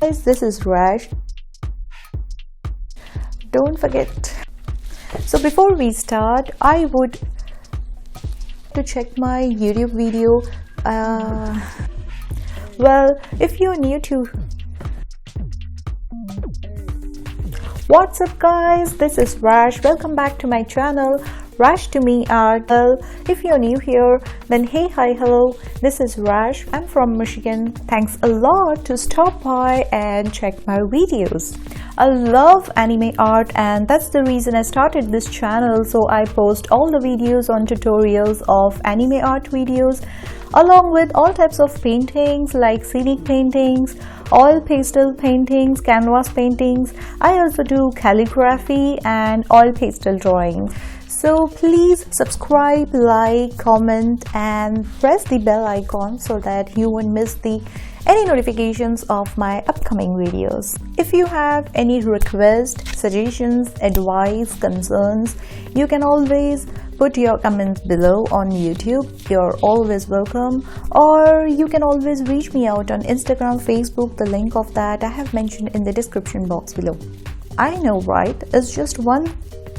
Guys, this is Rash. Don't forget. So before we start, I would to check my YouTube video. Well, if you're new to what's up guys, this is Rash. Welcome back to my channel, Rash to me art. Well, if you're new here, then hey, hi, hello, this is Rash. I'm from Michigan. Thanks a lot to stop by and check my videos. I love anime art, and that's the reason I started this channel. So I post all the videos on tutorials of anime art videos, along with all types of paintings like scenic paintings, oil pastel paintings, canvas paintings. I also do calligraphy and oil pastel drawings. So please subscribe, like, comment and press the bell icon so that you won't miss any notifications of my upcoming videos. If you have any requests, suggestions, advice, concerns, you can always put your comments below on YouTube. You're always welcome. Or you can always reach me out on Instagram, Facebook. The link of that I have mentioned in the description box below. I know, right? It's just one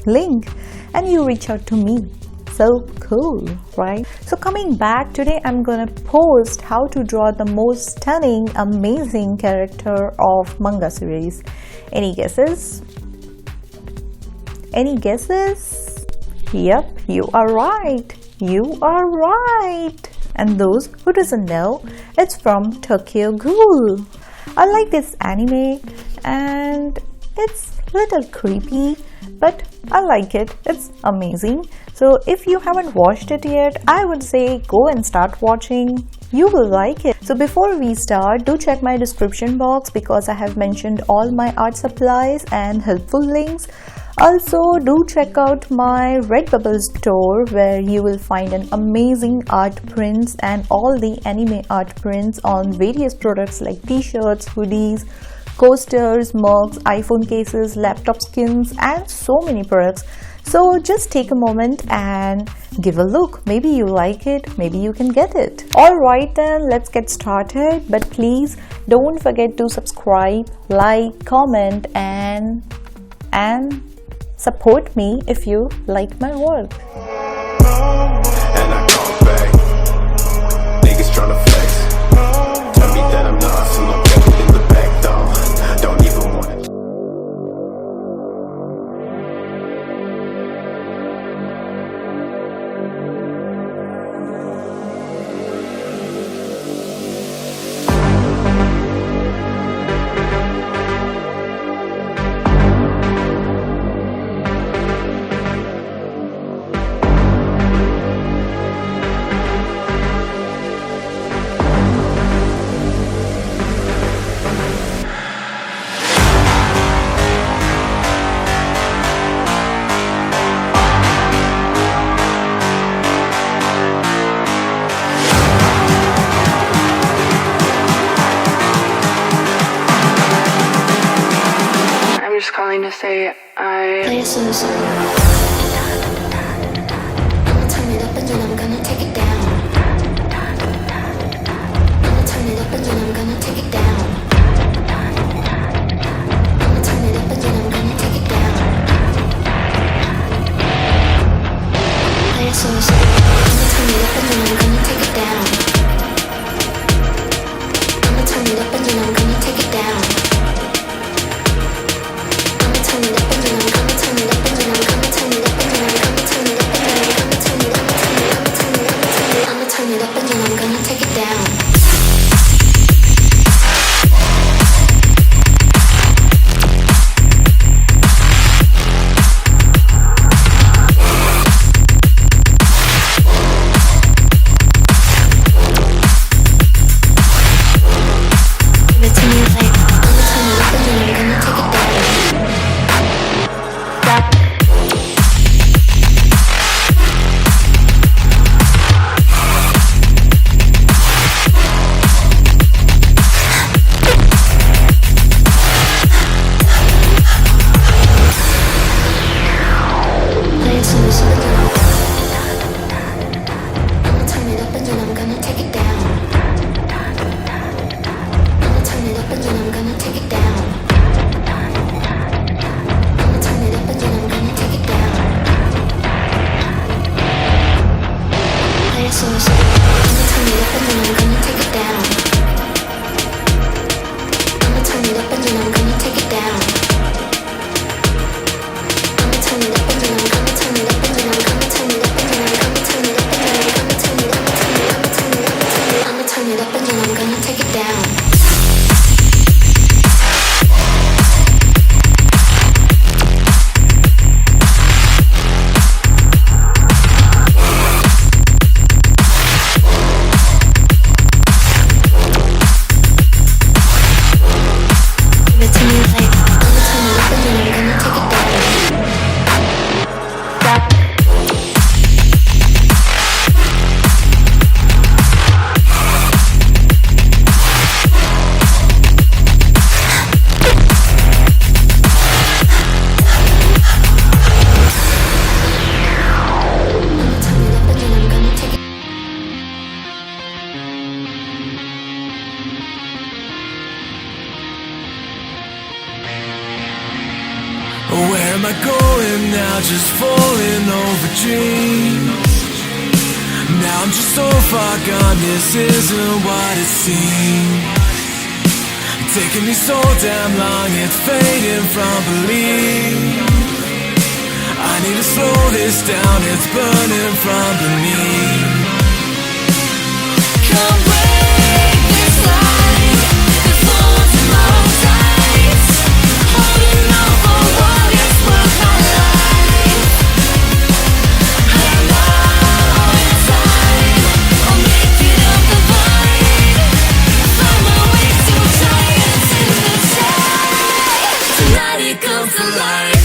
link and you reach out to me. So cool, right? So coming back, today I'm gonna post how to draw the most stunning, amazing character of manga series. Any guesses? Any guesses? Yep, you are right. You are right. And those who doesn't know, it's from Tokyo Ghoul. I like this anime and it's a little creepy, but I like it. It's amazing. So if you haven't watched it yet, I would say go and start watching. You will like it. So before we start, do check my description box because I have mentioned all my art supplies and helpful links. Also, do check out my Redbubble store where you will find an amazing art prints and all the anime art prints on various products like t-shirts, hoodies, coasters, mugs, iPhone cases, laptop skins and so many products. So just take a moment and give a look. Maybe you like it, maybe you can get it. Alright then, let's get started. But please don't forget to subscribe, like, comment and support me if you like my work. And I come back. Niggas tryna flex. Tell me that I'm not, so I'm getting in the back though. Don't even want it. Calling to say I play a solo song. I'ma turn it up and then I'm gonna take it down. I'ma turn it up and then I'm gonna take it down. I'ma turn it up and then I'm gonna take it down. Play a solo song. I'ma turn it up and then I'm gonna take it down. I'ma turn it up and then I'm gonna take it down. am I going now? Just falling over dreams. Now I'm just so far gone, this isn't what it seems. Taking me so damn long, it's fading from belief. I need to slow this down, it's burning from beneath. Come break this line before tomorrow dies. Holding on for what is worth my life. I know in time I'll make it up the vine. Find my way to giants in the sky. Tonight it comes to life.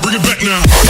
Bring it back now.